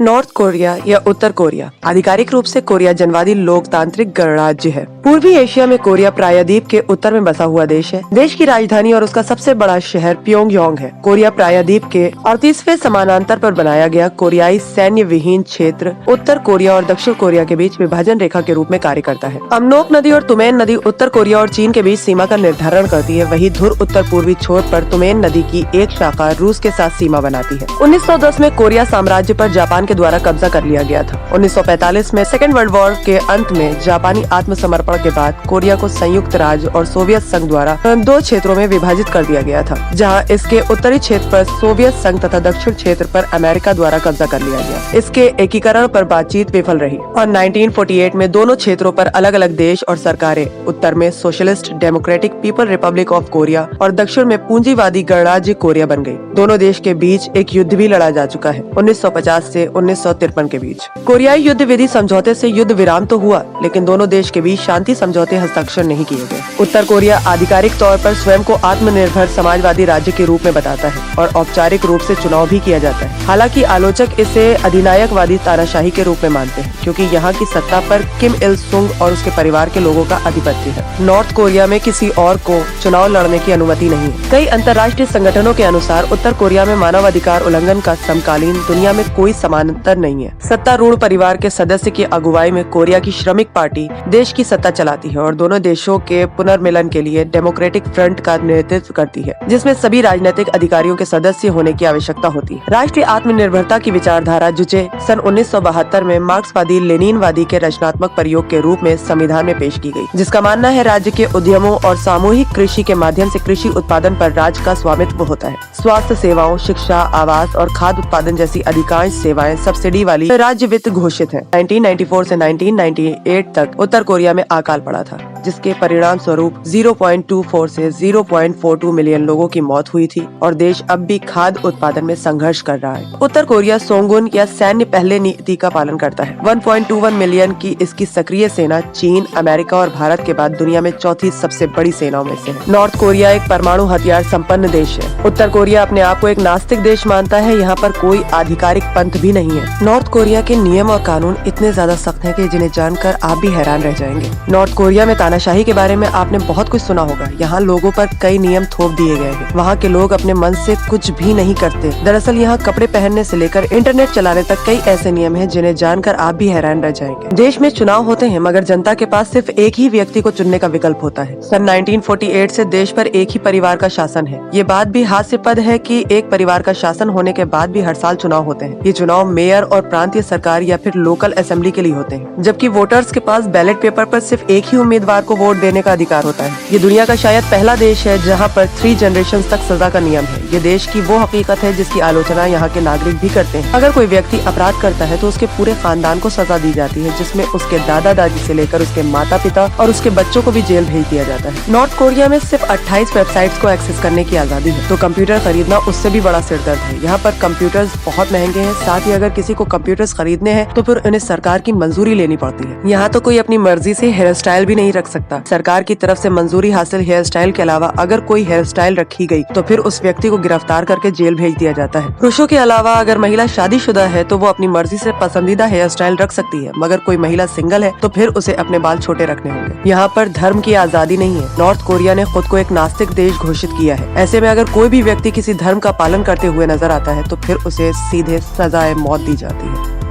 North Korea या उत्तर Korea आधिकारिक रूप से कोरिया जनवादी लोकतांत्रिक गणराज्य है। पूर्वी एशिया में कोरिया प्रायद्वीप के उत्तर में बसा हुआ देश है। देश की राजधानी और उसका सबसे बड़ा शहर प्योंगयांग है। कोरिया प्रायद्वीप के 38वें समानांतर पर बनाया गया कोरियाई सैन्य विहीन क्षेत्र उत्तर कोरिया और दक्षिण कोरिया के बीच विभाजन रेखा के रूप में कार्य करता है। अमनोक नदी और तुमेन नदी उत्तर कोरिया और चीन के बीच सीमा का निर्धारण करती है। वहीं धुर उत्तर पूर्वी छोर पर तुमेन नदी की एक शाखा रूस के साथ सीमा बनाती है। 1910 में कोरिया साम्राज्य पर जापान के द्वारा कब्जा कर लिया गया था। 1945 में सेकेंड वर्ल्ड वॉर के अंत में जापानी आत्मसमर्पण के बाद कोरिया को संयुक्त राज्य और सोवियत संघ द्वारा दो क्षेत्रों में विभाजित कर दिया गया था, जहां इसके उत्तरी क्षेत्र पर सोवियत संघ तथा दक्षिण क्षेत्र पर अमेरिका द्वारा कब्जा कर लिया गया। इसके एकीकरण पर बातचीत विफल रही और 1948 में दोनों क्षेत्रों पर अलग अलग देश और सरकारें, उत्तर में socialist democratic people Republic of Korea और दक्षिण में पूंजीवादी गणराज्य कोरिया बन गयी। दोनों देश के बीच एक युद्ध भी लड़ा जा चुका है 1950 से 1953 के बीच। कोरियाई युद्ध विधि समझौते से युद्ध विराम तो हुआ, लेकिन दोनों देश के बीच शांति समझौते हस्ताक्षर नहीं किए गए। उत्तर कोरिया आधिकारिक तौर पर स्वयं को आत्मनिर्भर समाजवादी राज्य के रूप में बताता है और औपचारिक रूप से चुनाव भी किया जाता है। हालांकि आलोचक इसे अधिनायकवादी तानाशाही के रूप में मानते हैं, क्योंकि यहाँ की सत्ता पर किम इल सुंग और उसके परिवार के लोगों का आधिपत्य है। नॉर्थ कोरिया में किसी और को चुनाव लड़ने की अनुमति नहीं है। कई अंतर्राष्ट्रीय संगठनों के अनुसार उत्तर कोरिया में मानव अधिकार उल्लंघन का समकालीन दुनिया में कोई समानांतर नहीं है। सत्तारूढ़ परिवार के सदस्य की अगुवाई में कोरिया की श्रमिक पार्टी देश की सत्ता चलाती है और दोनों देशों के पुनर्मिलन के लिए डेमोक्रेटिक फ्रंट का नेतृत्व करती है, जिसमें सभी राजनीतिक अधिकारियों के सदस्य होने की आवश्यकता होती है। राष्ट्रीय आत्मनिर्भरता की विचारधारा जुचे सन 1972 में मार्क्सवादी लेनिनवादी के रचनात्मक प्रयोग के रूप में संविधान में पेश की गई, जिसका मानना है राज्य के उद्यमों और सामूहिक कृषि के माध्यम से कृषि उत्पादन पर राज्य का स्वामित्व होता है। स्वास्थ्य सेवाओं, शिक्षा, आवास और खाद्य उत्पादन जैसी अधिकांश सेवाएं सब्सिडी वाली राज्य वित्त घोषित है। 1994 से 1998 तक उत्तर कोरिया में अकाल पड़ा था, जिसके परिणाम स्वरूप 0.24 से 0.42 मिलियन लोगों की मौत हुई थी और देश अब भी खाद्य उत्पादन में संघर्ष कर रहा है। उत्तर कोरिया सोंगुन या सैन्य पहले नीति का पालन करता है। 1.21 मिलियन की इसकी सक्रिय सेना चीन, अमेरिका और भारत के बाद दुनिया में चौथी सबसे बड़ी सेनाओं में से है। नॉर्थ कोरिया एक परमाणु हथियार संपन्न देश है। उत्तर कोरिया अपने आप को एक नास्तिक देश मानता है। यहाँ पर कोई आधिकारिक पंथ भी नहीं है। नॉर्थ कोरिया के नियम और कानून इतने ज्यादा सख्त हैं कि जिन्हें जानकर आप भी हैरान रह जाएंगे। नॉर्थ कोरिया में तानाशाही के बारे में आपने बहुत कुछ सुना होगा। यहाँ लोगों पर कई नियम थोप दिए गए हैं। वहाँ के लोग अपने मन से कुछ भी नहीं करते। दरअसल यहाँ कपड़े पहनने से लेकर इंटरनेट चलाने तक कई ऐसे नियम हैं जिन्हें जानकर आप भी हैरान रह जाएंगे। देश में चुनाव होते हैं, मगर जनता के पास सिर्फ एक ही व्यक्ति को चुनने का विकल्प होता है। सन 1948 से देश पर एक ही परिवार का शासन है। ये बात भी हास्यास्पद है कि एक परिवार का शासन होने के बाद भी हर साल चुनाव होते हैं। ये चुनाव मेयर और प्रांतीय सरकार या फिर लोकल असेंबली के लिए होते हैं, जबकि वोटर्स के पास बैलेट पेपर पर सिर्फ एक ही उम्मीदवार को वोट देने का अधिकार होता है। ये दुनिया का शायद पहला देश है जहाँ पर 3 जनरेशन तक सजा का नियम है। ये देश की वो हकीकत है जिसकी आलोचना यहाँ के नागरिक भी करते हैं। अगर कोई व्यक्ति अपराध करता है तो उसके पूरे खानदान को सजा दी जाती है, जिसमें उसके दादा दादी से लेकर उसके माता पिता और उसके बच्चों को भी जेल भेज दिया जाता है। नॉर्थ कोरिया में सिर्फ 28 वेबसाइट्स को एक्सेस करने की आजादी है, तो कंप्यूटर खरीदना उससे भी बड़ा सिरदर्द है। यहाँ पर कंप्यूटर्स बहुत महंगे हैं। साथ ही अगर किसी को कंप्यूटर्स खरीदने हैं तो फिर उन्हें सरकार की मंजूरी लेनी पड़ती है। यहाँ तो कोई अपनी मर्जी से हेयर स्टाइल भी नहीं रख सकता। सरकार की तरफ से मंजूरी हासिल हेयर स्टाइल के अलावा अगर कोई हेयर स्टाइल रखी गई तो फिर उस व्यक्ति को गिरफ्तार करके जेल भेज दिया जाता है। पुरुषों के अलावा अगर महिला शादीशुदा है तो वो अपनी मर्जी से पसंदीदा हेयर स्टाइल रख सकती है, मगर कोई महिला सिंगल है तो फिर उसे अपने बाल छोटे रखने होंगे। यहाँ पर धर्म की आजादी नहीं है। नॉर्थ कोरिया ने खुद को एक नास्तिक देश घोषित किया है। ऐसे में अगर कोई भी व्यक्ति किसी धर्म का पालन करते हुए नजर आता है तो फिर उसे सीधे सजाए मौत दी जाती है।